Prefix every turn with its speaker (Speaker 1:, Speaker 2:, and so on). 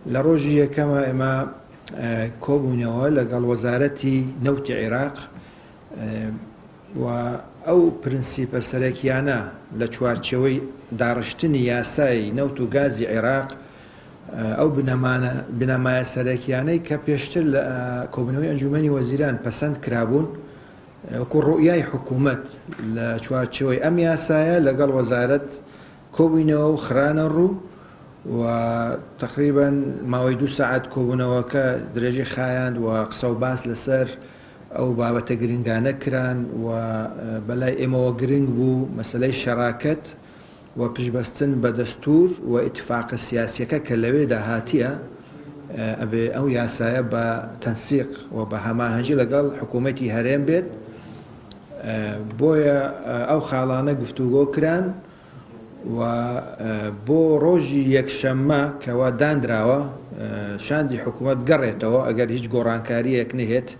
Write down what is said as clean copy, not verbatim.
Speaker 1: لروجي كما إما كوبونيو لقال وزارتي نوت العراق أو برنسيب سركيانا لشوارتشوي دارشتني ياساي نوتو غازي عراق أو بنما سركياني كبيشتر كوبنوي أنجومني وزيران بسند كرابون وكل رؤياي حكومة لشوارتشوي أم ياسايا لقال وزارة كوبنو خرانا الرو وتقريبا ما ويدو ساعات كوبنو كدرجة خايند وقصو باس لسر أو بابا تقرينغانا كران وبلاي إما وقرينغ بو مسألة الشراكة وبجبستن بدستور واتفاق السياسي كاللوي دهاتية أبي أو ياسايا بتنسيق وبهماهنجي لقال حكومتي هرين بيت بويا أو خالانا قفتوغو كران وبو روجي يكشما كوا داندراوا شاندي حكومت قريتوا أقر هيج قرانكارية كنهت